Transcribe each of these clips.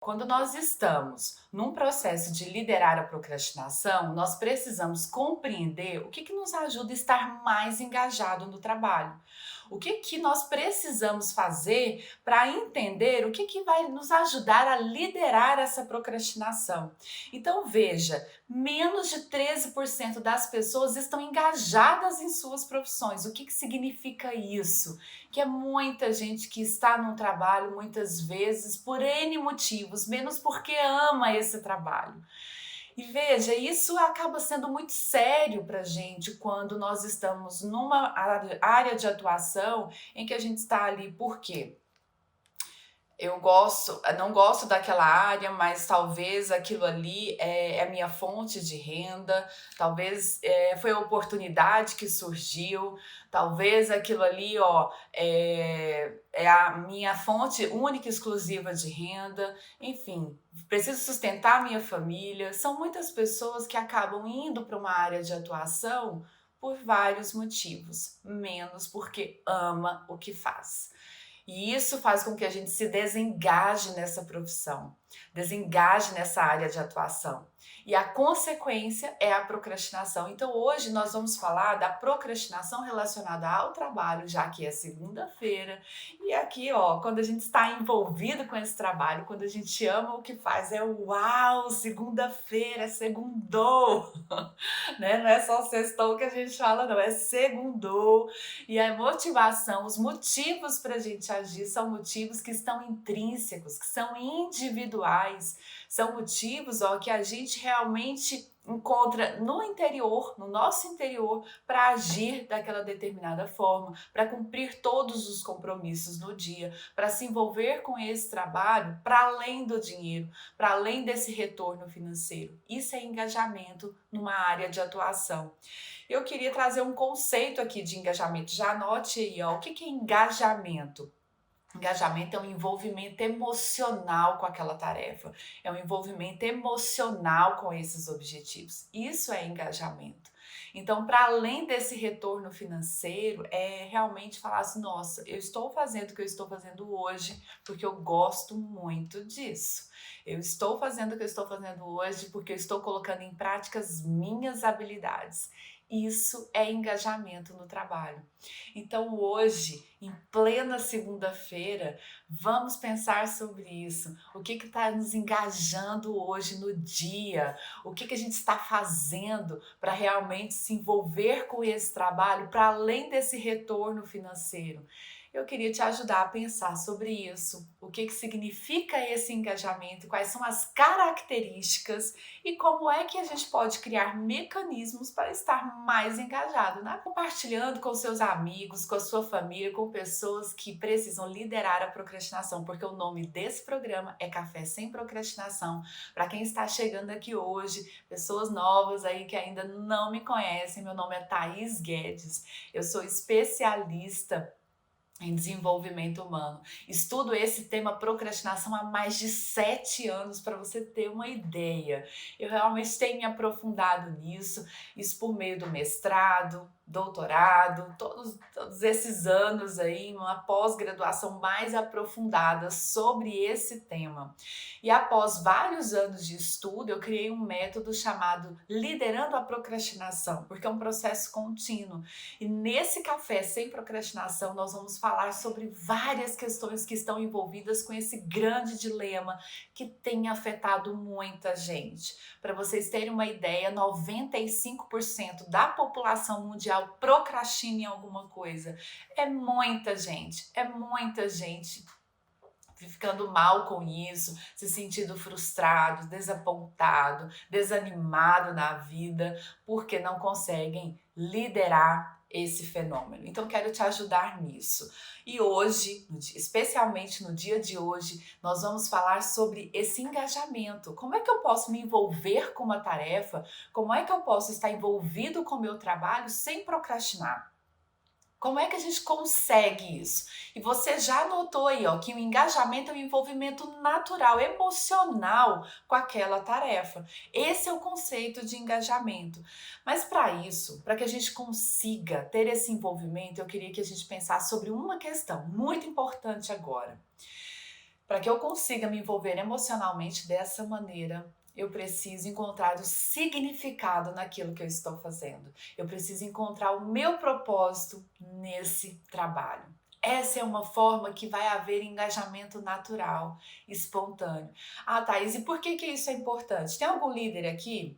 Quando nós estamos num processo de liderar a procrastinação, nós precisamos compreender o que nos ajuda a estar mais engajado no trabalho. O que nós precisamos fazer para entender o que vai nos ajudar a liderar essa procrastinação. Então, veja, menos de 13% das pessoas estão engajadas em suas profissões. O que significa isso? Que é muita gente que está no trabalho muitas vezes por N motivos, menos porque ama esse trabalho. E veja, isso acaba sendo muito sério para a gente quando nós estamos numa área de atuação em que a gente está ali. Por quê? Não gosto daquela área, mas talvez aquilo ali é a minha fonte de renda, talvez foi a oportunidade que surgiu, talvez aquilo ali é a minha fonte única e exclusiva de renda, enfim, preciso sustentar a minha família. São muitas pessoas que acabam indo para uma área de atuação por vários motivos, menos porque ama o que faz. E isso faz com que a gente se desengaje nessa profissão, desengaje nessa área de atuação. E a consequência é a procrastinação. Então, hoje nós vamos falar da procrastinação relacionada ao trabalho, já que é segunda-feira. E aqui, ó, quando a gente está envolvido com esse trabalho, quando a gente ama o que faz, é uau, segunda-feira, segundou, né? Não é só sextou que a gente fala, não, é segundou. E a motivação, os motivos para a gente agir são motivos que estão intrínsecos, que são individuais, são motivos que a gente realmente encontra no interior, no nosso interior, para agir daquela determinada forma, para cumprir todos os compromissos no dia, para se envolver com esse trabalho para além do dinheiro, para além desse retorno financeiro. Isso é engajamento numa área de atuação. Eu queria trazer um conceito aqui de engajamento. Já anote aí, ó, o que é engajamento? Engajamento é um envolvimento emocional com aquela tarefa, é um envolvimento emocional com esses objetivos. Isso é engajamento. Então, para além desse retorno financeiro, é realmente falar assim: nossa, eu estou fazendo o que eu estou fazendo hoje porque eu gosto muito disso. Eu estou fazendo o que eu estou fazendo hoje porque eu estou colocando em prática as minhas habilidades. Isso é engajamento no trabalho. Então, hoje, em plena segunda-feira, vamos pensar sobre isso. O que está nos engajando hoje no dia? O que a gente está fazendo para realmente se envolver com esse trabalho, para além desse retorno financeiro? Eu queria te ajudar a pensar sobre isso. O que significa esse engajamento? Quais são as características e como é que a gente pode criar mecanismos para estar mais engajado, né? Compartilhando com seus amigos, com a sua família, com pessoas que precisam liderar a procrastinação, porque o nome desse programa é Café Sem Procrastinação. Para quem está chegando aqui hoje, pessoas novas aí que ainda não me conhecem, meu nome é Thaís Guedes, eu sou especialista em desenvolvimento humano. Estudo esse tema procrastinação há mais de 7 anos, para você ter uma ideia. Eu realmente tenho me aprofundado nisso, isso por meio do mestrado, doutorado, todos esses anos aí, uma pós-graduação mais aprofundada sobre esse tema. E após vários anos de estudo, eu criei um método chamado Liderando a Procrastinação, porque é um processo contínuo. E nesse Café Sem Procrastinação, nós vamos falar sobre várias questões que estão envolvidas com esse grande dilema que tem afetado muita gente. Para vocês terem uma ideia, 95% da população mundial procrastina em alguma coisa. É muita gente ficando mal com isso, se sentindo frustrado, desapontado, desanimado na vida, porque não conseguem liderar esse fenômeno. Então, quero te ajudar nisso. E hoje, especialmente no dia de hoje, nós vamos falar sobre esse engajamento. Como é que eu posso me envolver com uma tarefa? Como é que eu posso estar envolvido com o meu trabalho sem procrastinar? Como é que a gente consegue isso? E você já notou aí, ó, que o engajamento é um envolvimento natural, emocional com aquela tarefa. Esse é o conceito de engajamento. Mas para isso, para que a gente consiga ter esse envolvimento, eu queria que a gente pensasse sobre uma questão muito importante agora. Para que eu consiga me envolver emocionalmente dessa maneira, eu preciso encontrar o significado naquilo que eu estou fazendo. Eu preciso encontrar o meu propósito nesse trabalho. Essa é uma forma que vai haver engajamento natural, espontâneo. Ah, Thaís, e por que isso é importante? Tem algum líder aqui?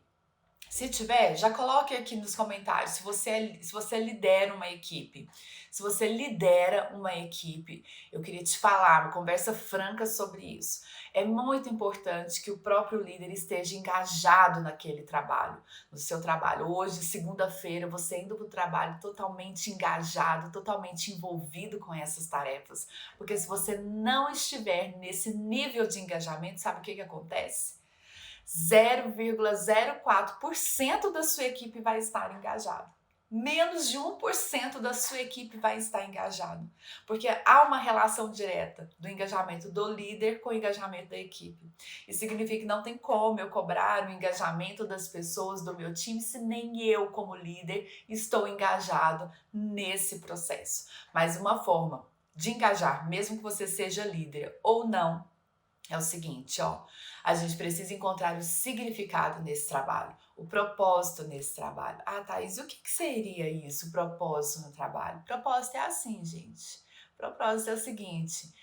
Se tiver, já coloque aqui nos comentários se você lidera uma equipe. Se você lidera uma equipe, eu queria te falar, uma conversa franca sobre isso. É muito importante que o próprio líder esteja engajado naquele trabalho, no seu trabalho. Hoje, segunda-feira, você indo para o trabalho totalmente engajado, totalmente envolvido com essas tarefas. Porque se você não estiver nesse nível de engajamento, sabe o que acontece? 0,04% da sua equipe vai estar engajado. Menos de 1% da sua equipe vai estar engajado. Porque há uma relação direta do engajamento do líder com o engajamento da equipe. Isso significa que não tem como eu cobrar o engajamento das pessoas do meu time se nem eu, como líder, estou engajado nesse processo. Mas uma forma de engajar, mesmo que você seja líder ou não, é o seguinte, ó, a gente precisa encontrar o significado nesse trabalho, o propósito nesse trabalho. Ah, Thaís, o que seria isso, o propósito no trabalho? O propósito é assim, gente. O propósito é o seguinte,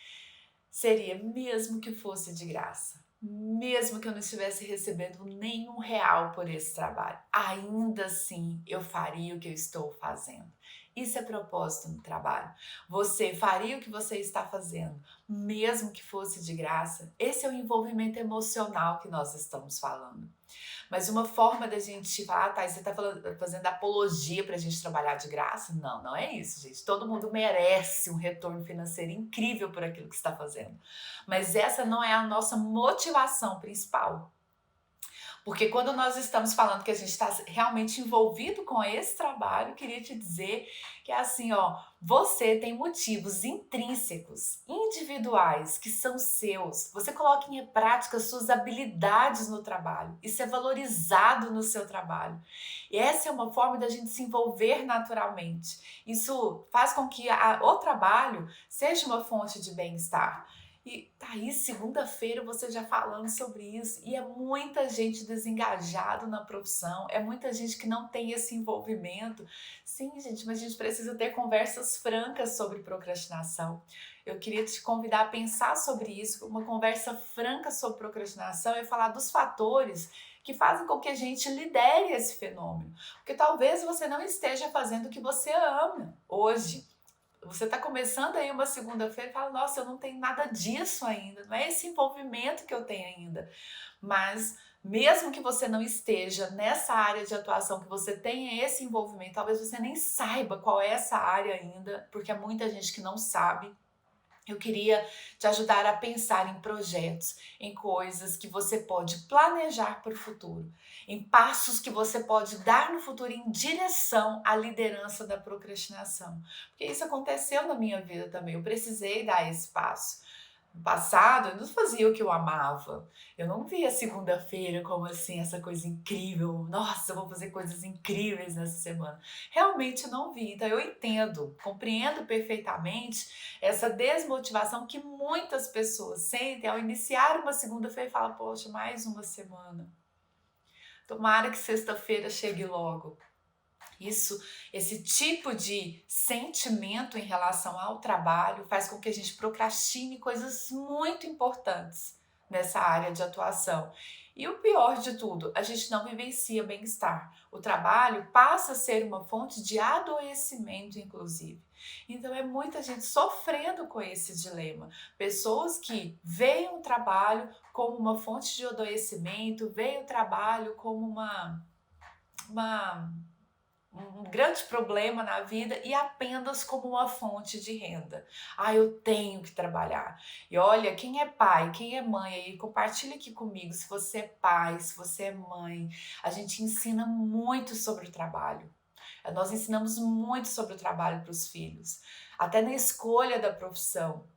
seria mesmo que fosse de graça, mesmo que eu não estivesse recebendo nenhum real por esse trabalho, ainda assim eu faria o que eu estou fazendo. Isso é propósito no trabalho. Você faria o que você está fazendo, mesmo que fosse de graça? Esse é o envolvimento emocional que nós estamos falando. Mas uma forma da gente falar, tá, você está fazendo apologia para a gente trabalhar de graça? Não, não é isso, gente. Todo mundo merece um retorno financeiro incrível por aquilo que está fazendo. Mas essa não é a nossa motivação principal. Porque quando nós estamos falando que a gente está realmente envolvido com esse trabalho, eu queria te dizer que é assim, ó, você tem motivos intrínsecos, individuais, que são seus. Você coloca em prática suas habilidades no trabalho. Isso é valorizado no seu trabalho. E essa é uma forma da gente se envolver naturalmente. Isso faz com que o trabalho seja uma fonte de bem-estar. E tá aí, segunda-feira, você já falando sobre isso. E é muita gente desengajada na profissão, é muita gente que não tem esse envolvimento. Sim, gente, mas a gente precisa ter conversas francas sobre procrastinação. Eu queria te convidar a pensar sobre isso. Uma conversa franca sobre procrastinação é falar dos fatores que fazem com que a gente lidere esse fenômeno. Porque talvez você não esteja fazendo o que você ama hoje. Você está começando aí uma segunda-feira e fala, nossa, eu não tenho nada disso ainda, não é esse envolvimento que eu tenho ainda. Mas mesmo que você não esteja nessa área de atuação, que você tenha esse envolvimento, talvez você nem saiba qual é essa área ainda, porque há muita gente que não sabe. Eu queria te ajudar a pensar em projetos, em coisas que você pode planejar para o futuro, em passos que você pode dar no futuro em direção à liderança da procrastinação. Porque isso aconteceu na minha vida também, eu precisei dar esse passo. No passado, eu não fazia o que eu amava. Eu não via segunda-feira como assim, essa coisa incrível. Nossa, eu vou fazer coisas incríveis nessa semana. Realmente não vi. Então eu entendo, compreendo perfeitamente essa desmotivação que muitas pessoas sentem ao iniciar uma segunda-feira e falam, poxa, mais uma semana. Tomara que sexta-feira chegue logo. Esse tipo de sentimento em relação ao trabalho faz com que a gente procrastine coisas muito importantes nessa área de atuação. E o pior de tudo, a gente não vivencia bem-estar. O trabalho passa a ser uma fonte de adoecimento, inclusive. Então é muita gente sofrendo com esse dilema. Pessoas que veem o trabalho como uma fonte de adoecimento, veem o trabalho como uma um grande problema na vida e apenas como uma fonte de renda. Ah, eu tenho que trabalhar. E olha, quem é pai, quem é mãe aí, compartilha aqui comigo. Se você é pai, se você é mãe, a gente ensina muito sobre o trabalho. Nós ensinamos muito sobre o trabalho para os filhos, até na escolha da profissão.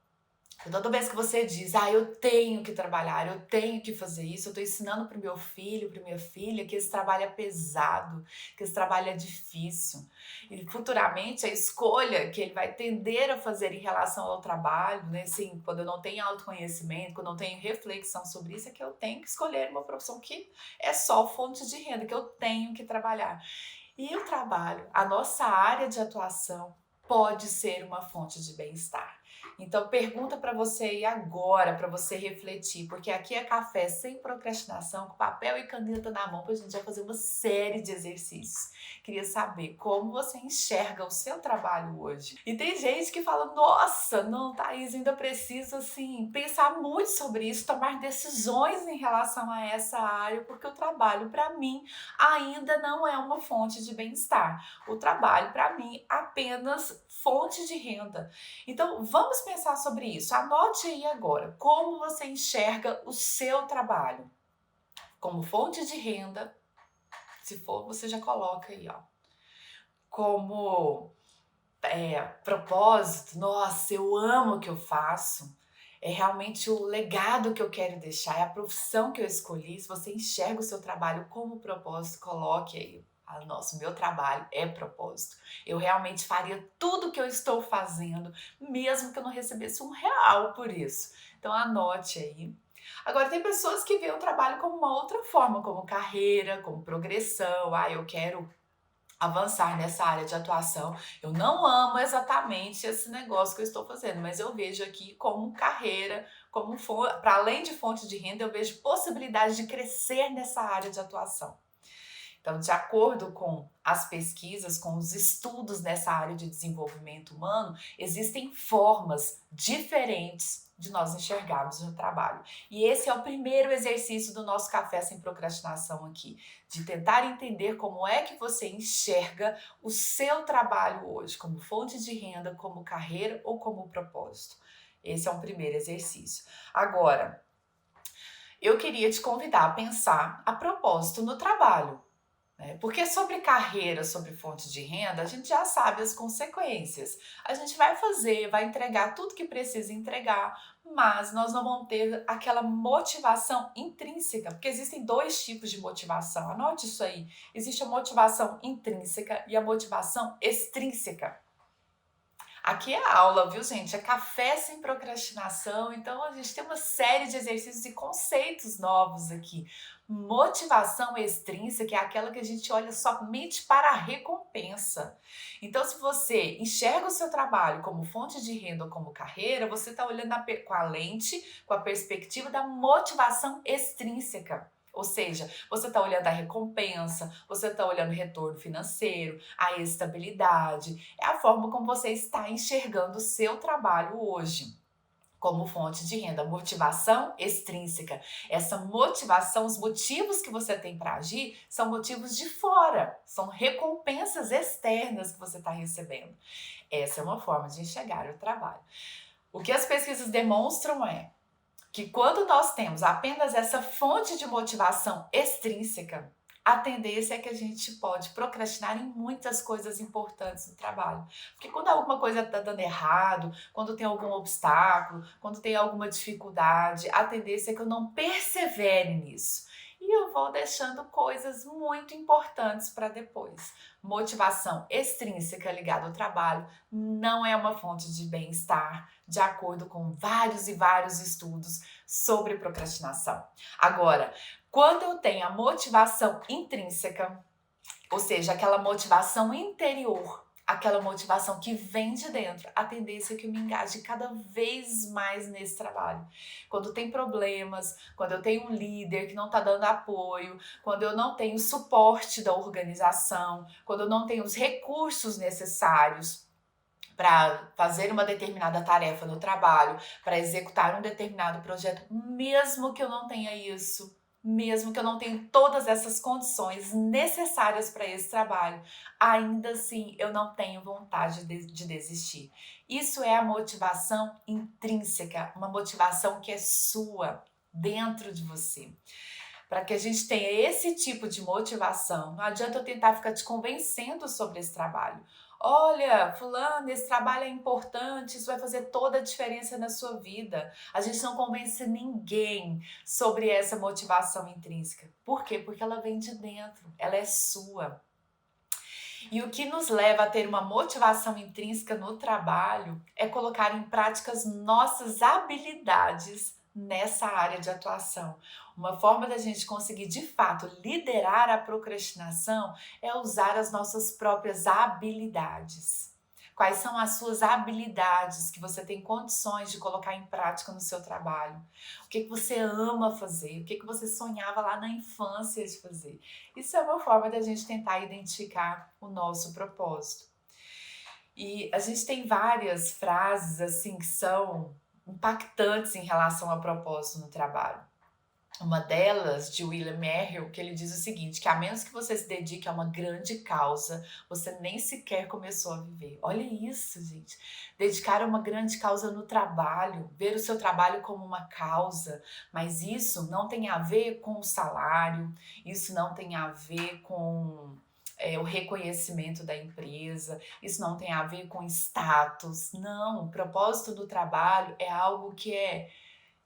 Toda vez que você diz, eu tenho que trabalhar, eu tenho que fazer isso, eu estou ensinando para o meu filho, para minha filha, que esse trabalho é pesado, que esse trabalho é difícil. E futuramente a escolha que ele vai tender a fazer em relação ao trabalho, né? Assim, quando eu não tenho autoconhecimento, quando eu não tenho reflexão sobre isso, é que eu tenho que escolher uma profissão que é só fonte de renda, que eu tenho que trabalhar. E o trabalho, a nossa área de atuação, pode ser uma fonte de bem-estar. Então pergunta para você aí agora, para você refletir, porque aqui é café sem procrastinação, com papel e caneta na mão, para a gente vai fazer uma série de exercícios. Queria saber como você enxerga o seu trabalho hoje. E tem gente que fala, nossa, não, Thaís, ainda preciso assim, pensar muito sobre isso, tomar decisões em relação a essa área, porque o trabalho para mim ainda não é uma fonte de bem-estar. O trabalho para mim apenas fonte de renda. Então, vamos pensar sobre isso. Anote aí agora como você enxerga o seu trabalho. Como fonte de renda, se for, você já coloca aí, ó. Como propósito, nossa, eu amo o que eu faço. É realmente o legado que eu quero deixar, é a profissão que eu escolhi. Se você enxerga o seu trabalho como propósito, coloque aí. Nossa, o meu trabalho é propósito. Eu realmente faria tudo o que eu estou fazendo, mesmo que eu não recebesse R$ 1 por isso. Então anote aí. Agora, tem pessoas que veem o trabalho como uma outra forma, como carreira, como progressão. Eu quero avançar nessa área de atuação. Eu não amo exatamente esse negócio que eu estou fazendo, mas eu vejo aqui como carreira, como para além de fonte de renda, eu vejo possibilidade de crescer nessa área de atuação. Então, de acordo com as pesquisas, com os estudos nessa área de desenvolvimento humano, existem formas diferentes de nós enxergarmos o trabalho. E esse é o primeiro exercício do nosso Café Sem Procrastinação aqui, de tentar entender como é que você enxerga o seu trabalho hoje, como fonte de renda, como carreira ou como propósito. Esse é um primeiro exercício. Agora, eu queria te convidar a pensar a propósito no trabalho. Porque sobre carreira, sobre fonte de renda, a gente já sabe as consequências. A gente vai fazer, vai entregar tudo que precisa entregar, mas nós não vamos ter aquela motivação intrínseca, porque existem dois tipos de motivação. Anote isso aí. Existe a motivação intrínseca e a motivação extrínseca. Aqui é aula, viu, gente? É café sem procrastinação. Então, a gente tem uma série de exercícios e conceitos novos aqui. Motivação extrínseca, que é aquela que a gente olha somente para a recompensa. Então, se você enxerga o seu trabalho como fonte de renda ou como carreira, você está olhando com a lente, com a perspectiva da motivação extrínseca. Ou seja, você está olhando a recompensa, você está olhando o retorno financeiro, a estabilidade. É a forma como você está enxergando o seu trabalho hoje como fonte de renda. Motivação extrínseca. Essa motivação, os motivos que você tem para agir são motivos de fora, são recompensas externas que você está recebendo. Essa é uma forma de enxergar o trabalho. O que as pesquisas demonstram é que quando nós temos apenas essa fonte de motivação extrínseca, a tendência é que a gente pode procrastinar em muitas coisas importantes do trabalho. Porque quando alguma coisa está dando errado, quando tem algum obstáculo, quando tem alguma dificuldade, a tendência é que eu não persevere nisso. E eu vou deixando coisas muito importantes para depois. Motivação extrínseca ligada ao trabalho não é uma fonte de bem-estar, de acordo com vários e vários estudos sobre procrastinação. Agora, quando eu tenho a motivação intrínseca, ou seja, aquela motivação interior, aquela motivação que vem de dentro, a tendência é que eu me engaje cada vez mais nesse trabalho. Quando tem problemas, quando eu tenho um líder que não está dando apoio, quando eu não tenho suporte da organização, quando eu não tenho os recursos necessários para fazer uma determinada tarefa no trabalho, para executar um determinado projeto, mesmo que eu não tenha isso, mesmo que eu não tenha todas essas condições necessárias para esse trabalho, ainda assim eu não tenho vontade de desistir. Isso é a motivação intrínseca, uma motivação que é sua, dentro de você. Para que a gente tenha esse tipo de motivação, não adianta eu tentar ficar te convencendo sobre esse trabalho. Olha, fulano, esse trabalho é importante, isso vai fazer toda a diferença na sua vida. A gente não convence ninguém sobre essa motivação intrínseca. Por quê? Porque ela vem de dentro, ela é sua. E o que nos leva a ter uma motivação intrínseca no trabalho é colocar em prática as nossas habilidades nessa área de atuação. Uma forma da gente conseguir de fato liderar a procrastinação é usar as nossas próprias habilidades. Quais são as suas habilidades que você tem condições de colocar em prática no seu trabalho? O que você ama fazer? O que você sonhava lá na infância de fazer? Isso é uma forma da gente tentar identificar o nosso propósito. E a gente tem várias frases assim que são impactantes em relação a propósito no trabalho. Uma delas, de William Merrill, que ele diz o seguinte, que a menos que você se dedique a uma grande causa, você nem sequer começou a viver. Olha isso, gente. Dedicar a uma grande causa no trabalho, ver o seu trabalho como uma causa, mas isso não tem a ver com o salário, isso não tem a ver com o reconhecimento da empresa, isso não tem a ver com status. Não, o propósito do trabalho é algo que é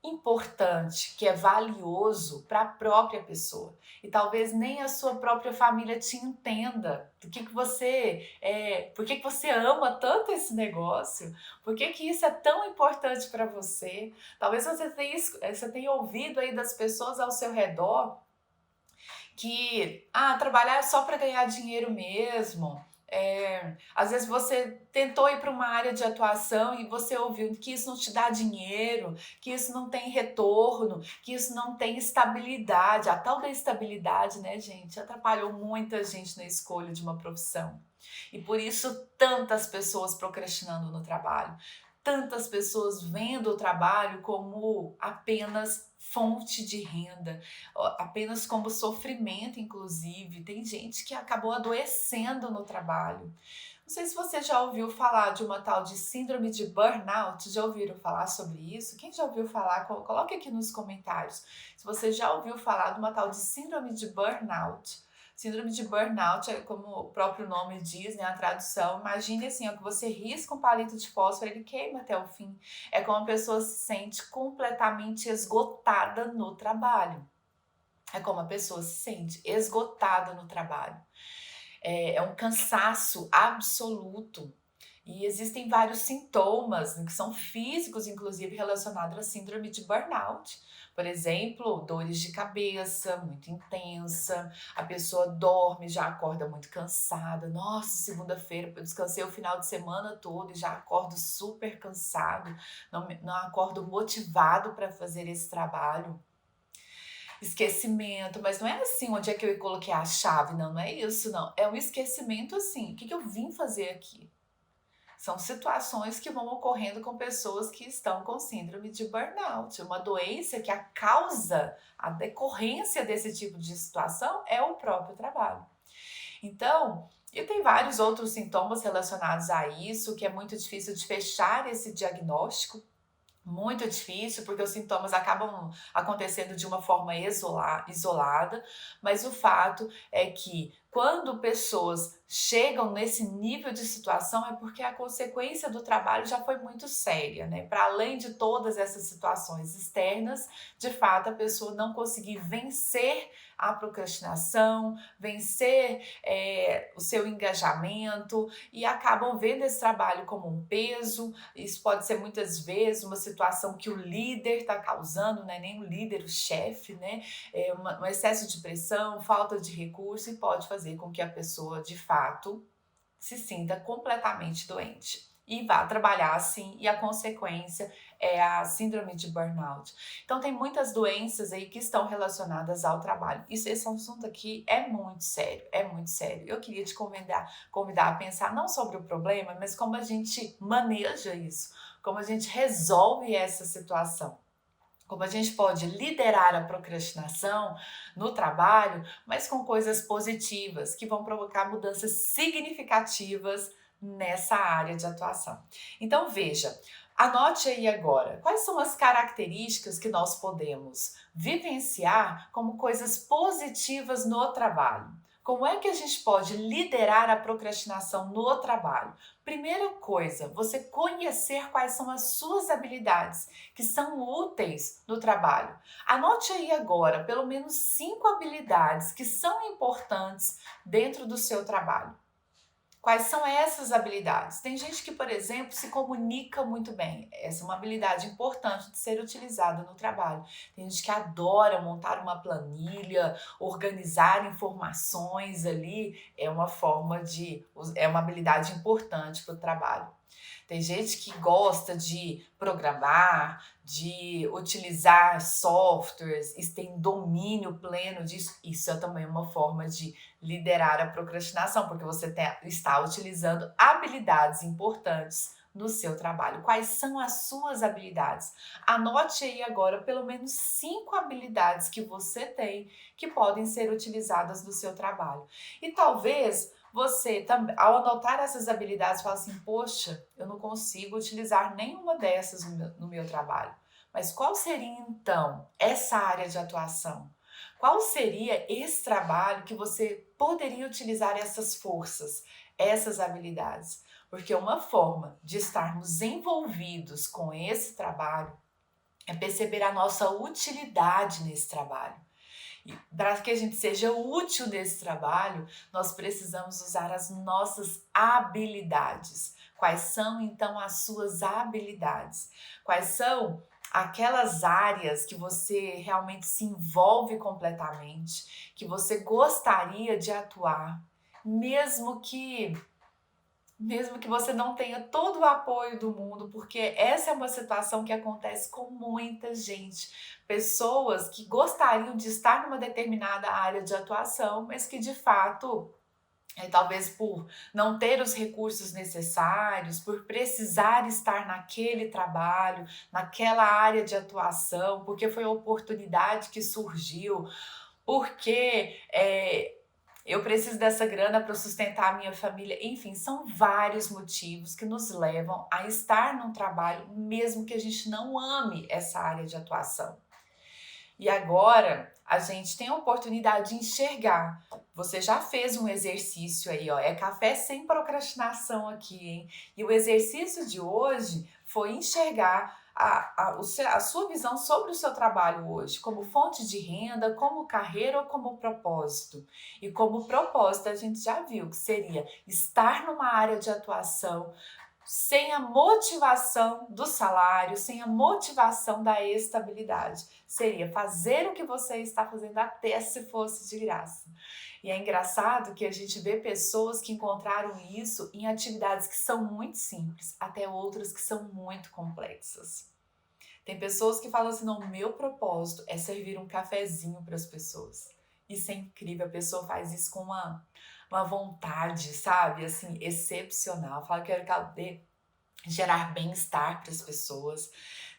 importante, que é valioso para a própria pessoa. E talvez nem a sua própria família te entenda do que você por que você ama tanto esse negócio, por que isso é tão importante para você. Talvez você tenha ouvido aí das pessoas ao seu redor que trabalhar é só para ganhar dinheiro mesmo. Às vezes você tentou ir para uma área de atuação e você ouviu que isso não te dá dinheiro, que isso não tem retorno, que isso não tem estabilidade. A tal da estabilidade, né, gente, atrapalhou muita gente na escolha de uma profissão. E por isso tantas pessoas procrastinando no trabalho, tantas pessoas vendo o trabalho como apenas fonte de renda, apenas como sofrimento, inclusive. Tem gente que acabou adoecendo no trabalho. Não sei se você já ouviu falar de uma tal de síndrome de burnout. Já ouviram falar sobre isso? Quem já ouviu falar? Coloque aqui nos comentários se você já ouviu falar de uma tal de síndrome de burnout. Síndrome de burnout é como o próprio nome diz, né, a tradução. Imagine assim, ó, que você risca um palito de fósforo, ele queima até o fim. É como a pessoa se sente completamente esgotada no trabalho. É como a pessoa se sente esgotada no trabalho. É um cansaço absoluto. E existem vários sintomas, né, que são físicos, inclusive relacionados à síndrome de burnout. Por exemplo, dores de cabeça muito intensa, a pessoa dorme, já acorda muito cansada. Nossa, segunda-feira eu descansei o final de semana todo e já acordo super cansado, não acordo motivado para fazer esse trabalho. Esquecimento, mas não é assim, onde é que eu coloquei a chave? Não, não é isso, não. É um esquecimento assim, o que eu vim fazer aqui? São situações que vão ocorrendo com pessoas que estão com síndrome de burnout, uma doença que a causa, a decorrência desse tipo de situação é o próprio trabalho. Então, e tem vários outros sintomas relacionados a isso, que é muito difícil de fechar esse diagnóstico, muito difícil, porque os sintomas acabam acontecendo de uma forma isolada, mas o fato é que quando pessoas chegam nesse nível de situação é porque a consequência do trabalho já foi muito séria, né? Para além de todas essas situações externas, de fato a pessoa não conseguir vencer a procrastinação, vencer o seu engajamento e acabam vendo esse trabalho como um peso. Isso pode ser muitas vezes uma situação que o líder está causando, não é nem o líder, o chefe, né? Um excesso de pressão, falta de recurso e pode fazer com que a pessoa de fato se sinta completamente doente e vá trabalhar assim, e a consequência é a síndrome de burnout. Então tem muitas doenças aí que estão relacionadas ao trabalho. Esse assunto aqui é muito sério, é muito sério. Eu queria te convidar a pensar não sobre o problema, mas como a gente maneja isso, como a gente resolve essa situação. Como a gente pode liderar a procrastinação no trabalho, mas com coisas positivas que vão provocar mudanças significativas nessa área de atuação. Então veja, anote aí agora quais são as características que nós podemos vivenciar como coisas positivas no trabalho. Como é que a gente pode liderar a procrastinação no trabalho? Primeira coisa, você conhecer quais são as suas habilidades que são úteis no trabalho. Anote aí agora pelo menos 5 habilidades que são importantes dentro do seu trabalho. Quais são essas habilidades? Tem gente que, por exemplo, se comunica muito bem. Essa é uma habilidade importante de ser utilizada no trabalho. Tem gente que adora montar uma planilha, organizar informações ali. É uma habilidade importante para o trabalho. Tem gente que gosta de programar, de utilizar softwares e tem domínio pleno disso. Isso é também uma forma de liderar a procrastinação, porque você está utilizando habilidades importantes no seu trabalho. Quais são as suas habilidades? Anote aí agora pelo menos 5 habilidades que você tem que podem ser utilizadas no seu trabalho. E talvez você, ao anotar essas habilidades, fala assim: poxa, eu não consigo utilizar nenhuma dessas no meu trabalho. Mas qual seria então essa área de atuação? Qual seria esse trabalho que você poderia utilizar essas forças, essas habilidades? Porque uma forma de estarmos envolvidos com esse trabalho é perceber a nossa utilidade nesse trabalho. E para que a gente seja útil nesse trabalho, nós precisamos usar as nossas habilidades. Quais são então as suas habilidades? Quais são aquelas áreas que você realmente se envolve completamente, que você gostaria de atuar, mesmo que mesmo que você não tenha todo o apoio do mundo, porque essa é uma situação que acontece com muita gente. Pessoas que gostariam de estar numa determinada área de atuação, mas que de fato, talvez por não ter os recursos necessários, por precisar estar naquele trabalho, naquela área de atuação, porque foi a oportunidade que surgiu, porque eu preciso dessa grana para sustentar a minha família. Enfim, são vários motivos que nos levam a estar num trabalho, mesmo que a gente não ame essa área de atuação. E agora a gente tem a oportunidade de enxergar. Você já fez um exercício aí, ó. É café sem procrastinação aqui, hein? E o exercício de hoje foi enxergar a sua visão sobre o seu trabalho hoje, como fonte de renda, como carreira ou como propósito. E como propósito, a gente já viu que seria estar numa área de atuação sem a motivação do salário, sem a motivação da estabilidade. Seria fazer o que você está fazendo até se fosse de graça. E é engraçado que a gente vê pessoas que encontraram isso em atividades que são muito simples, até outras que são muito complexas. Tem pessoas que falam assim: não, meu propósito é servir um cafezinho para as pessoas. Isso é incrível, a pessoa faz isso com uma vontade, sabe, assim, excepcional. Fala que eu quero gerar bem-estar para as pessoas.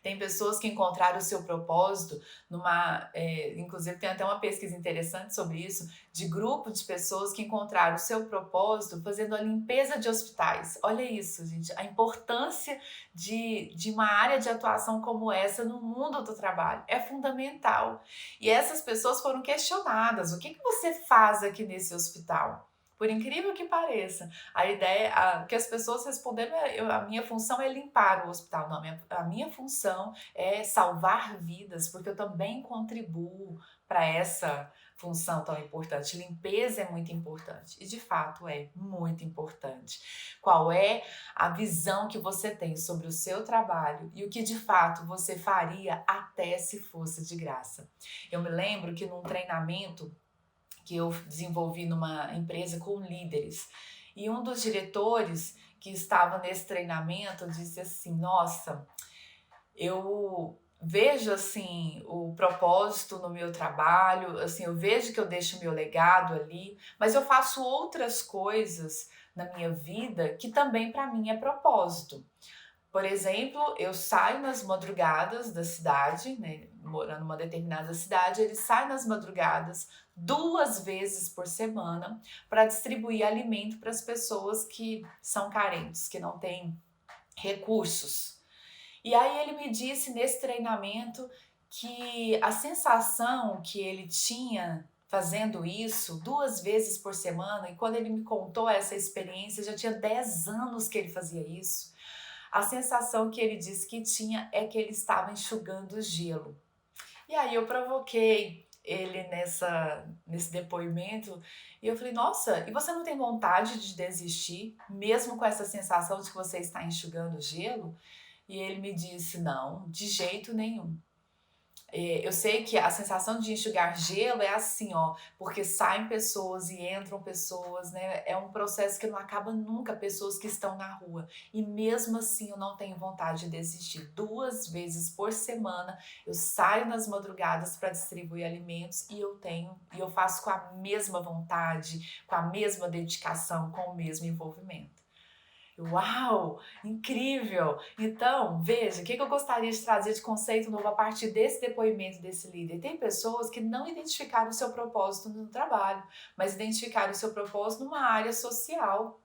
Tem pessoas que encontraram o seu propósito inclusive tem até uma pesquisa interessante sobre isso, de grupo de pessoas que encontraram o seu propósito fazendo a limpeza de hospitais. Olha isso, gente, a importância de uma área de atuação como essa no mundo do trabalho é fundamental. E essas pessoas foram questionadas: o que você faz aqui nesse hospital? Por incrível que pareça, que as pessoas responderam: a minha função é limpar o hospital. Não, a minha função é salvar vidas, porque eu também contribuo para essa função tão importante. Limpeza é muito importante, e de fato é muito importante. Qual é a visão que você tem sobre o seu trabalho e o que de fato você faria até se fosse de graça? Eu me lembro que num treinamento que eu desenvolvi numa empresa com líderes, e um dos diretores que estava nesse treinamento disse assim: nossa, eu vejo assim o propósito no meu trabalho, assim, eu vejo que eu deixo meu legado ali, mas eu faço outras coisas na minha vida que também para mim é propósito. Por exemplo, eu saio nas madrugadas da cidade, né, morando numa determinada cidade, ele sai nas madrugadas 2 vezes por semana para distribuir alimento para as pessoas que são carentes, que não têm recursos. E aí ele me disse nesse treinamento que a sensação que ele tinha fazendo isso 2 vezes por semana, e quando ele me contou essa experiência, já tinha 10 anos que ele fazia isso. A sensação que ele disse que tinha é que ele estava enxugando gelo. E aí eu provoquei ele nesse depoimento e eu falei, nossa, e você não tem vontade de desistir, mesmo com essa sensação de que você está enxugando gelo? E ele me disse, não, de jeito nenhum. Eu sei que a sensação de enxugar gelo é assim, ó, porque saem pessoas e entram pessoas, né? É um processo que não acaba nunca, pessoas que estão na rua. E mesmo assim eu não tenho vontade de desistir. 2 vezes por semana eu saio nas madrugadas para distribuir alimentos e eu faço com a mesma vontade, com a mesma dedicação, com o mesmo envolvimento. Uau, incrível! Então, veja, o que eu gostaria de trazer de conceito novo a partir desse depoimento desse líder? Tem pessoas que não identificaram o seu propósito no trabalho, mas identificaram o seu propósito numa área social.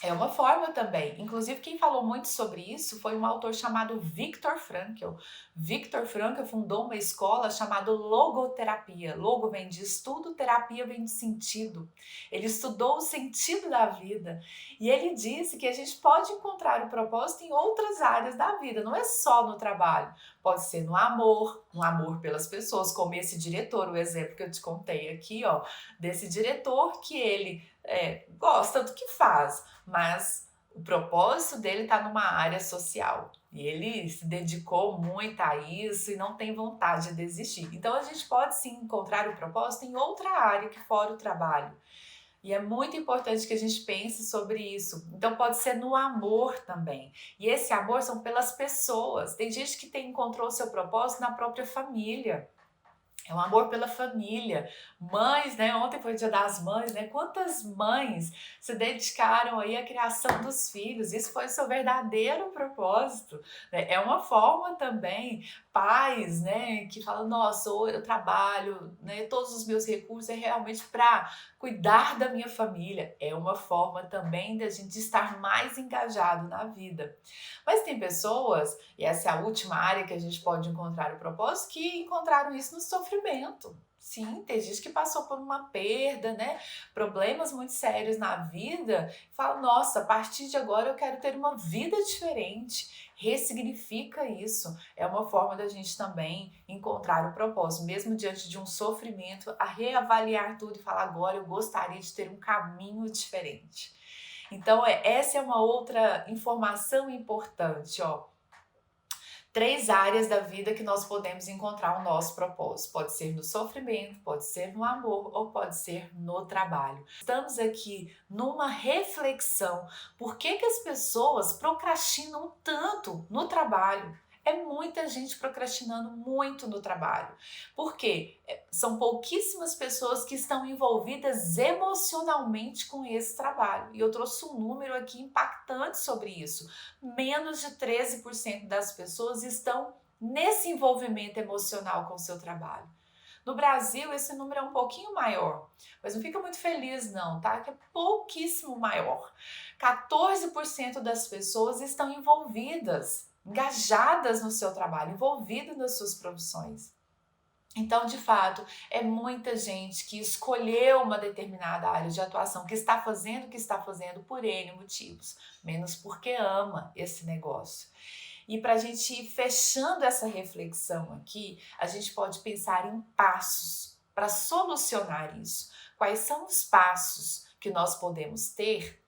É uma forma também. Inclusive, quem falou muito sobre isso foi um autor chamado Viktor Frankl. Viktor Frankl fundou uma escola chamada logoterapia. Logo vem de estudo, terapia vem de sentido. Ele estudou o sentido da vida e ele disse que a gente pode encontrar o propósito em outras áreas da vida, não é só no trabalho. Pode ser no amor, um amor pelas pessoas, como esse diretor, o exemplo que eu te contei aqui, ó, desse diretor que ele gosta do que faz, mas o propósito dele está numa área social. E ele se dedicou muito a isso e não tem vontade de desistir. Então a gente pode sim encontrar o propósito em outra área que fora o trabalho. E é muito importante que a gente pense sobre isso. Então pode ser no amor também. E esse amor são pelas pessoas. Tem gente que encontrou o seu propósito na própria família. É um amor pela família. Mães, né? Ontem foi o Dia das Mães, né? Quantas mães se dedicaram aí à criação dos filhos? Isso foi o seu verdadeiro propósito, né? É uma forma também, pais, né? Que falam, nossa, eu trabalho, né? Todos os meus recursos é realmente para cuidar da minha família. É uma forma também da gente estar mais engajado na vida. Mas tem pessoas, e essa é a última área que a gente pode encontrar o propósito, que encontraram isso no sofrimento. Sim, tem gente que passou por uma perda, né? Problemas muito sérios na vida, fala, nossa, a partir de agora eu quero ter uma vida diferente. Ressignifica isso. É uma forma da gente também encontrar o propósito, mesmo diante de um sofrimento, a reavaliar tudo e falar, agora eu gostaria de ter um caminho diferente. Então, essa é uma outra informação importante, ó. 3 áreas da vida que nós podemos encontrar o nosso propósito. Pode ser no sofrimento, pode ser no amor ou pode ser no trabalho. Estamos aqui numa reflexão. Por que as pessoas procrastinam tanto no trabalho? É muita gente procrastinando muito no trabalho. Por quê? São pouquíssimas pessoas que estão envolvidas emocionalmente com esse trabalho. E eu trouxe um número aqui impactante sobre isso. Menos de 13% das pessoas estão nesse envolvimento emocional com o seu trabalho. No Brasil, esse número é um pouquinho maior, mas não fica muito feliz não, tá? Que é pouquíssimo maior. 14% das pessoas estão envolvidas, engajadas no seu trabalho, envolvidas nas suas profissões. Então, de fato, é muita gente que escolheu uma determinada área de atuação, que está fazendo o que está fazendo por N motivos, menos porque ama esse negócio. E para a gente ir fechando essa reflexão aqui, a gente pode pensar em passos para solucionar isso. Quais são os passos que nós podemos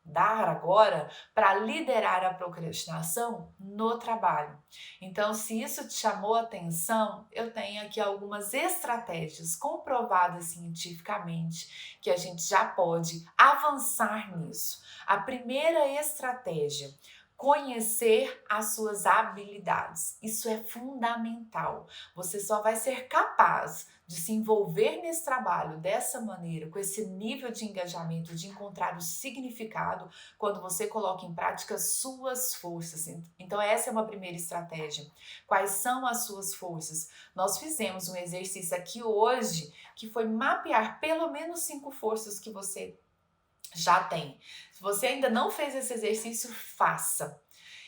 dar agora para liderar a procrastinação no trabalho? Então, se isso te chamou a atenção, eu tenho aqui algumas estratégias comprovadas cientificamente que a gente já pode avançar nisso. A primeira estratégia: conhecer as suas habilidades. Isso é fundamental. Você só vai ser capaz de se envolver nesse trabalho dessa maneira, com esse nível de engajamento, de encontrar o significado, quando você coloca em prática suas forças. Então, essa é uma primeira estratégia. Quais são as suas forças? Nós fizemos um exercício aqui hoje que foi mapear pelo menos 5 forças que você já tem. Se você ainda não fez esse exercício, faça.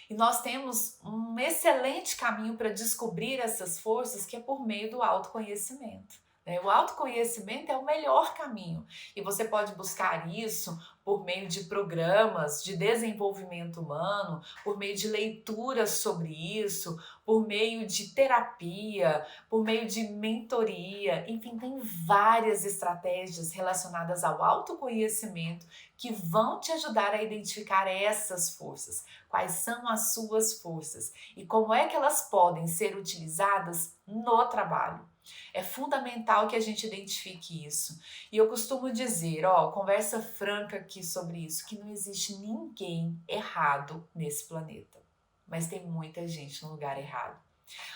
E nós temos um excelente caminho para descobrir essas forças, que é por meio do autoconhecimento. né? O autoconhecimento é o melhor caminho e você pode buscar isso por meio de programas de desenvolvimento humano, por meio de leituras sobre isso, por meio de terapia, por meio de mentoria, enfim, tem várias estratégias relacionadas ao autoconhecimento que vão te ajudar a identificar essas forças, quais são as suas forças e como é que elas podem ser utilizadas no trabalho. É fundamental que a gente identifique isso. E eu costumo dizer, ó, conversa franca aqui sobre isso, que não existe ninguém errado nesse planeta. Mas tem muita gente no lugar errado.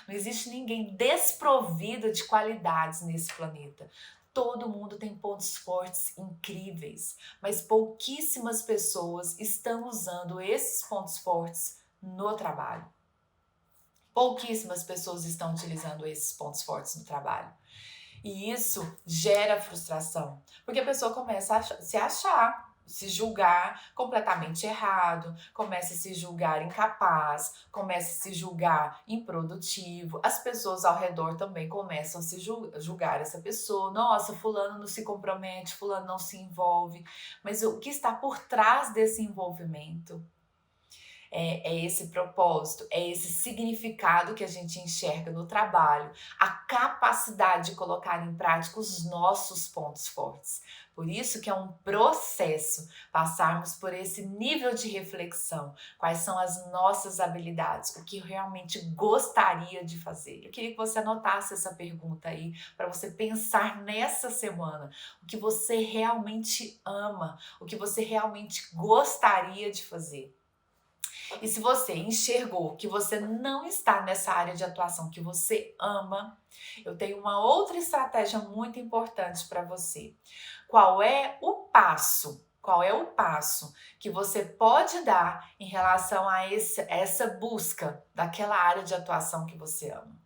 Não existe ninguém desprovido de qualidades nesse planeta. Todo mundo tem pontos fortes incríveis, mas pouquíssimas pessoas estão usando esses pontos fortes no trabalho. Pouquíssimas pessoas estão utilizando esses pontos fortes no trabalho. E isso gera frustração, porque a pessoa começa a se achar, se julgar completamente errado, começa a se julgar incapaz, começa a se julgar improdutivo. As pessoas ao redor também começam a se julgar essa pessoa. Nossa, fulano não se compromete, fulano não se envolve. Mas o que está por trás desse envolvimento? É esse propósito, é esse significado que a gente enxerga no trabalho, a capacidade de colocar em prática os nossos pontos fortes. Por isso que é um processo passarmos por esse nível de reflexão, quais são as nossas habilidades, o que realmente gostaria de fazer. Eu queria que você anotasse essa pergunta aí, para você pensar nessa semana, o que você realmente ama, o que você realmente gostaria de fazer. E se você enxergou que você não está nessa área de atuação que você ama, eu tenho uma outra estratégia muito importante para você. Qual é o passo? Qual é o passo que você pode dar em relação a essa busca daquela área de atuação que você ama?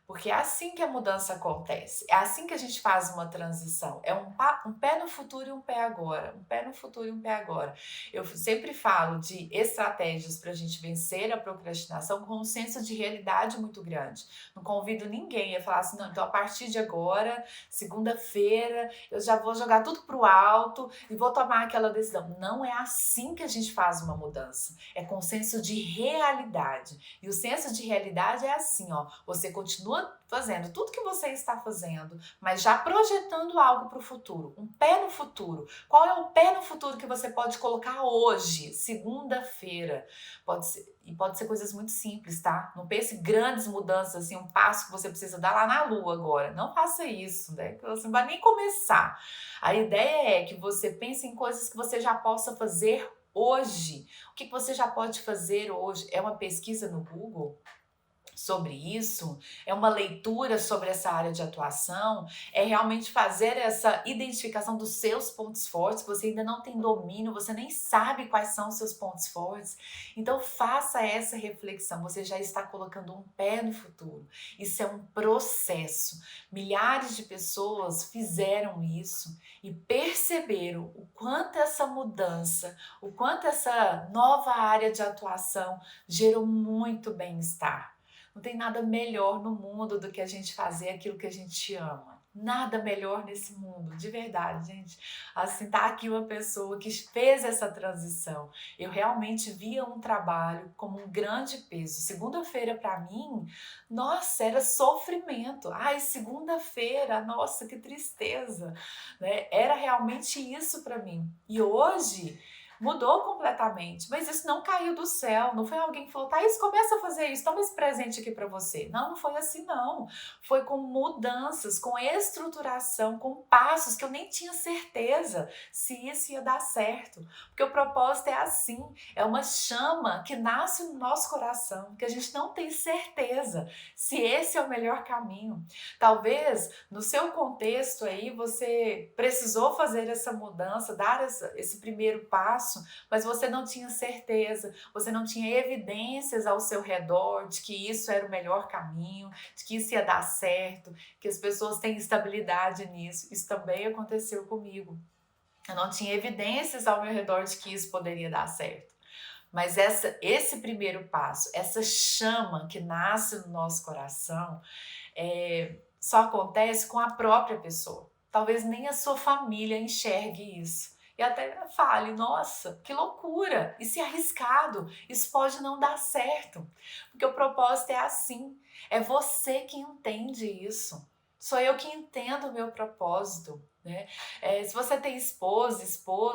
Porque é assim que a mudança acontece, é assim que a gente faz uma transição. É um pé no futuro e um pé agora, um pé no futuro e um pé agora. Eu sempre falo de estratégias para a gente vencer a procrastinação com um senso de realidade muito grande. Não convido ninguém a falar assim, não, então a partir de agora, segunda-feira, eu já vou jogar tudo pro alto e vou tomar aquela decisão. Não é assim que a gente faz uma mudança, é com senso de realidade. E o senso de realidade é assim, ó, você continua fazendo tudo que você está fazendo, mas já projetando algo para o futuro, um pé no futuro. Qual é o pé no futuro que você pode colocar hoje, segunda-feira? Pode ser coisas muito simples, tá? Não pense grandes mudanças, assim, um passo que você precisa dar lá na lua agora. Não faça isso, né? Que você não vai nem começar. A ideia é que você pense em coisas que você já possa fazer hoje. O que você já pode fazer hoje? É uma pesquisa no Google sobre isso, é uma leitura sobre essa área de atuação, é realmente fazer essa identificação dos seus pontos fortes, que você ainda não tem domínio, você nem sabe quais são os seus pontos fortes. Então faça essa reflexão, você já está colocando um pé no futuro. Isso é um processo. Milhares de pessoas fizeram isso e perceberam o quanto essa mudança, o quanto essa nova área de atuação gerou muito bem-estar. Não tem nada melhor no mundo do que a gente fazer aquilo que a gente ama. Nada melhor nesse mundo, de verdade, gente. Assim, tá aqui uma pessoa que fez essa transição. Eu realmente via um trabalho como um grande peso. Segunda-feira, para mim, nossa, era sofrimento. Ai, segunda-feira, nossa, que tristeza, né? Era realmente isso para mim. E hoje mudou completamente, mas isso não caiu do céu, não foi alguém que falou, Thaís, começa a fazer isso, toma esse presente aqui para você. Não, não foi assim não. Foi com mudanças, com estruturação, com passos que eu nem tinha certeza se isso ia dar certo. Porque o propósito é assim, é uma chama que nasce no nosso coração, que a gente não tem certeza se esse é o melhor caminho. Talvez no seu contexto aí você precisou fazer essa mudança, dar esse primeiro passo, mas você não tinha certeza, você não tinha evidências ao seu redor de que isso era o melhor caminho, de que isso ia dar certo, que as pessoas têm estabilidade nisso. Isso também aconteceu comigo. Eu não tinha evidências ao meu redor de que isso poderia dar certo. Mas esse primeiro passo, essa chama que nasce no nosso coração, só acontece com a própria pessoa. Talvez nem a sua família enxergue isso. E até fale, nossa, que loucura, isso é arriscado, isso pode não dar certo. Porque o propósito é assim, é você que entende isso. Sou eu que entendo o meu propósito, né? Se você tem esposo,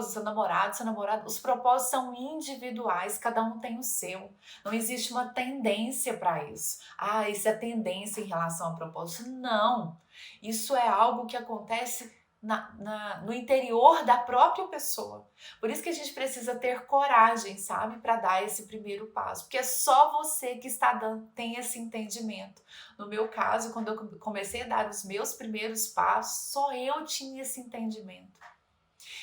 seu namorado, os propósitos são individuais, cada um tem o seu. Não existe uma tendência para isso. Ah, isso é tendência em relação ao propósito. Não. Isso é algo que acontece no interior da própria pessoa. Por isso que a gente precisa ter coragem, sabe, para dar esse primeiro passo, porque é só você que está dando, tem esse entendimento. No meu caso, quando eu comecei a dar os meus primeiros passos, só eu tinha esse entendimento.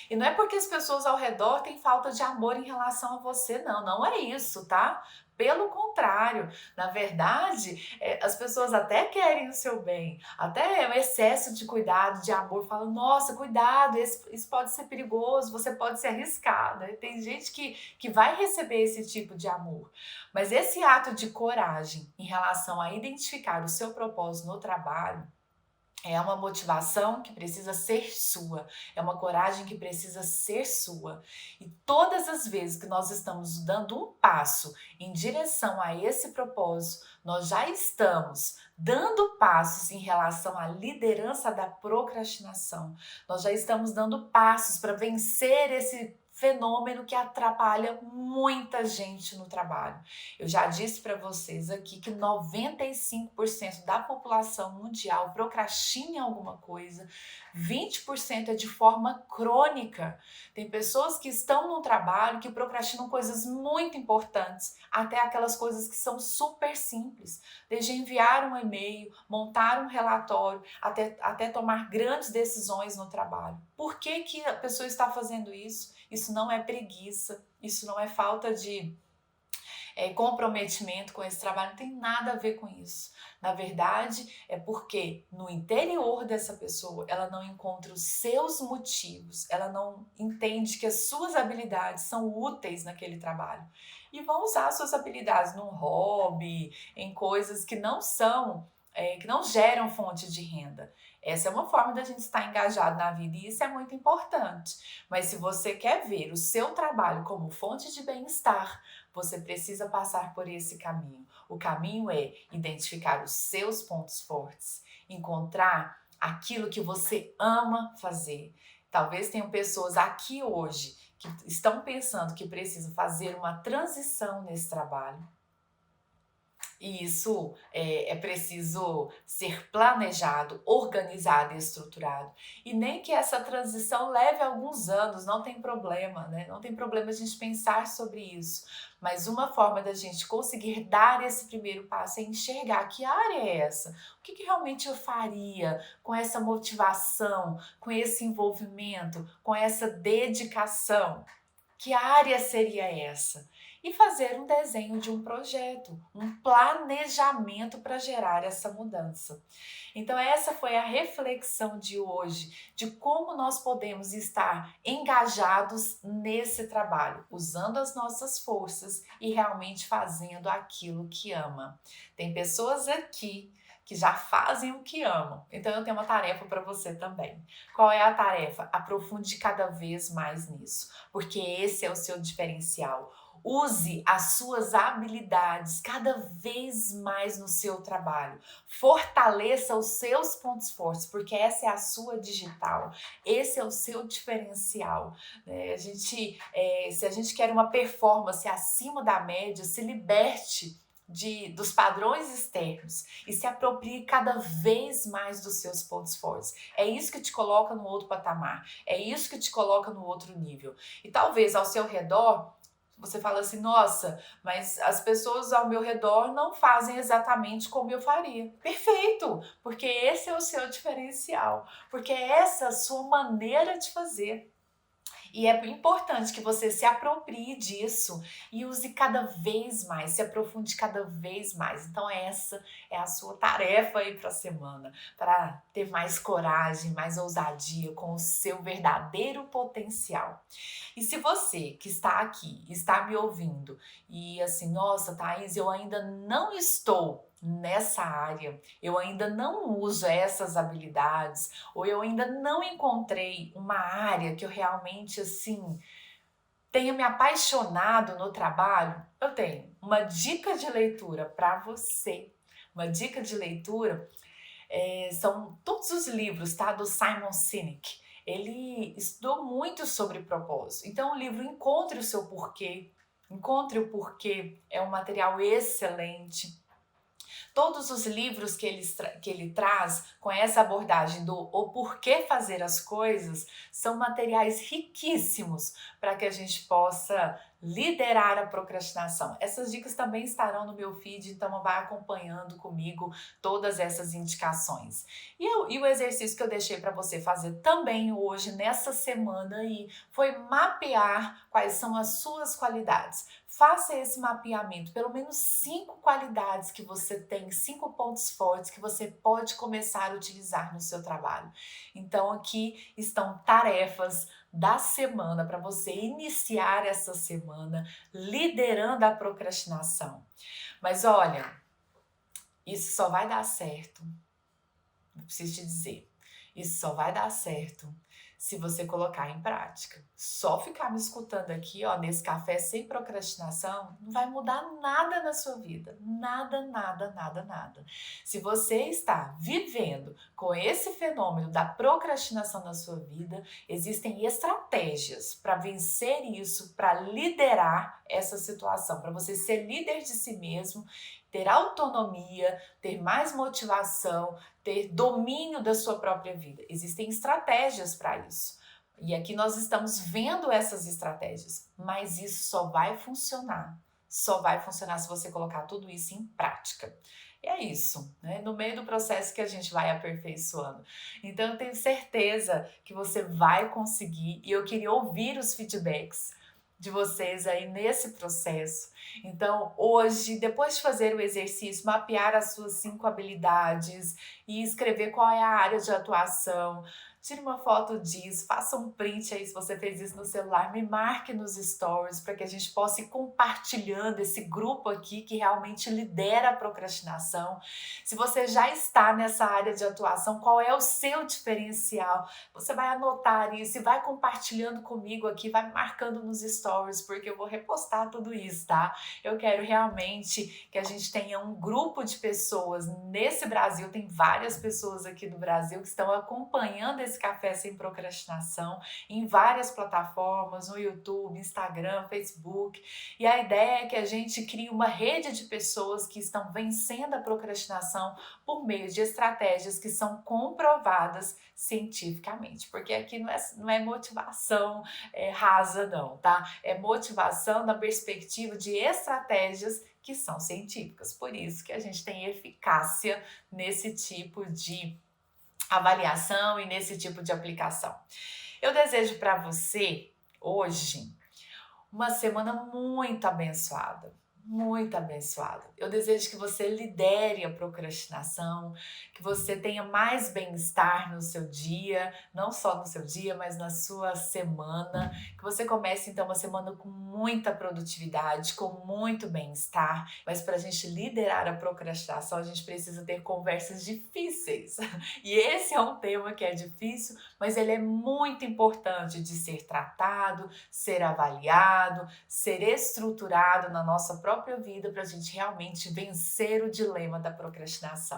E não é porque as pessoas ao redor têm falta de amor em relação a você, não. Não é isso, tá? Pelo contrário, na verdade, as pessoas até querem o seu bem, até o excesso de cuidado, de amor, falam, nossa, cuidado, isso pode ser perigoso, você pode se arriscar, né? Tem gente que vai receber esse tipo de amor, mas esse ato de coragem em relação a identificar o seu propósito no trabalho, é uma motivação que precisa ser sua, é uma coragem que precisa ser sua. E todas as vezes que nós estamos dando um passo em direção a esse propósito, nós já estamos dando passos em relação à liderança da procrastinação. Nós já estamos dando passos para vencer esse fenômeno que atrapalha muita gente no trabalho. Eu já disse para vocês aqui que 95% da população mundial procrastina em alguma coisa, 20% é de forma crônica. Tem pessoas que estão no trabalho que procrastinam coisas muito importantes, até aquelas coisas que são super simples, desde enviar um e-mail, montar um relatório, até tomar grandes decisões no trabalho. Por que a pessoa está fazendo isso? Isso não é preguiça, isso não é falta de comprometimento com esse trabalho, não tem nada a ver com isso. Na verdade, é porque no interior dessa pessoa, ela não encontra os seus motivos, ela não entende que as suas habilidades são úteis naquele trabalho. E vão usar suas habilidades num hobby, em coisas que não são, que não geram fonte de renda. Essa é uma forma da gente estar engajado na vida e isso é muito importante. Mas se você quer ver o seu trabalho como fonte de bem-estar, você precisa passar por esse caminho. O caminho é identificar os seus pontos fortes, encontrar aquilo que você ama fazer. Talvez tenham pessoas aqui hoje que estão pensando que precisam fazer uma transição nesse trabalho. E isso é preciso ser planejado, organizado e estruturado. E nem que essa transição leve alguns anos, não tem problema, né? Não tem problema a gente pensar sobre isso. Mas uma forma da gente conseguir dar esse primeiro passo é enxergar que área é essa. O que realmente eu faria com essa motivação, com esse envolvimento, com essa dedicação? Que área seria essa? E fazer um desenho de um projeto, um planejamento para gerar essa mudança. Então essa foi a reflexão de hoje, de como nós podemos estar engajados nesse trabalho, usando as nossas forças e realmente fazendo aquilo que ama. Tem pessoas aqui que já fazem o que amam. Então eu tenho uma tarefa para você também. Qual é a tarefa? Aprofunde cada vez mais nisso, porque esse é o seu diferencial. Use as suas habilidades cada vez mais no seu trabalho. Fortaleça os seus pontos fortes, porque essa é a sua digital. Esse é o seu diferencial. Se a gente quer uma performance acima da média, se liberte dos padrões externos e se aproprie cada vez mais dos seus pontos fortes. É isso que te coloca no outro patamar, é isso que te coloca no outro nível. E talvez ao seu redor, você fala assim, nossa, mas as pessoas ao meu redor não fazem exatamente como eu faria. Perfeito, porque esse é o seu diferencial, porque essa é a sua maneira de fazer. E é importante que você se aproprie disso e use cada vez mais, se aprofunde cada vez mais. Então essa é a sua tarefa aí para a semana, para ter mais coragem, mais ousadia com o seu verdadeiro potencial. E se você que está aqui, está me ouvindo e assim, nossa, Thaís, eu ainda não estou nessa área, eu ainda não uso essas habilidades, ou eu ainda não encontrei uma área que eu realmente assim tenha me apaixonado no trabalho, eu tenho uma dica de leitura para você. Uma dica de leitura são todos os livros, tá? Do Simon Sinek. Ele estudou muito sobre propósito. Então, o livro Encontre o Seu Porquê. Encontre o Porquê é um material excelente. Todos os livros que ele traz com essa abordagem do o porquê fazer as coisas são materiais riquíssimos para que a gente possa liderar a procrastinação. Essas dicas também estarão no meu feed, então vai acompanhando comigo todas essas indicações. E o exercício que eu deixei para você fazer também hoje, nessa semana aí, foi mapear quais são as suas qualidades. Faça esse mapeamento, pelo menos 5 qualidades que você tem, 5 pontos fortes que você pode começar a utilizar no seu trabalho. Então, aqui estão tarefas da semana para você iniciar essa semana liderando a procrastinação. Mas olha, isso só vai dar certo, eu preciso te dizer, isso só vai dar certo se você colocar em prática. Só ficar me escutando aqui, ó, nesse café sem procrastinação, não vai mudar nada na sua vida. Nada, nada, nada, nada. Se você está vivendo com esse fenômeno da procrastinação na sua vida, existem estratégias para vencer isso, para liderar essa situação, para você ser líder de si mesmo, ter autonomia, ter mais motivação, ter domínio da sua própria vida. Existem estratégias para isso. E aqui nós estamos vendo essas estratégias, mas isso só vai funcionar. Só vai funcionar se você colocar tudo isso em prática. E é isso, né? No meio do processo que a gente vai aperfeiçoando. Então eu tenho certeza que você vai conseguir e eu queria ouvir os feedbacks de vocês aí nesse processo. Então, hoje, depois de fazer o exercício, mapear as suas 5 habilidades e escrever qual é a área de atuação, tire uma foto disso, faça um print aí se você fez isso no celular, me marque nos stories para que a gente possa ir compartilhando esse grupo aqui que realmente lidera a procrastinação. Se você já está nessa área de atuação, qual é o seu diferencial? Você vai anotar isso e vai compartilhando comigo aqui, vai marcando nos stories, porque eu vou repostar tudo isso, tá? Eu quero realmente que a gente tenha um grupo de pessoas nesse Brasil, tem várias pessoas aqui do Brasil que estão acompanhando esse Café Sem Procrastinação em várias plataformas, no YouTube, Instagram, Facebook. E a ideia é que a gente crie uma rede de pessoas que estão vencendo a procrastinação por meio de estratégias que são comprovadas cientificamente. Porque aqui não é motivação rasa, não, tá? É motivação na perspectiva de estratégias que são científicas. Por isso que a gente tem eficácia nesse tipo de avaliação e nesse tipo de aplicação. Eu desejo para você hoje uma semana muito abençoada. Muito abençoada. Eu desejo que você lidere a procrastinação, que você tenha mais bem-estar no seu dia, não só no seu dia, mas na sua semana, que você comece então uma semana com muita produtividade, com muito bem-estar, mas para a gente liderar a procrastinação, a gente precisa ter conversas difíceis. E esse é um tema que é difícil, mas ele é muito importante de ser tratado, ser avaliado, ser estruturado na nossa própria vida para a gente realmente vencer o dilema da procrastinação.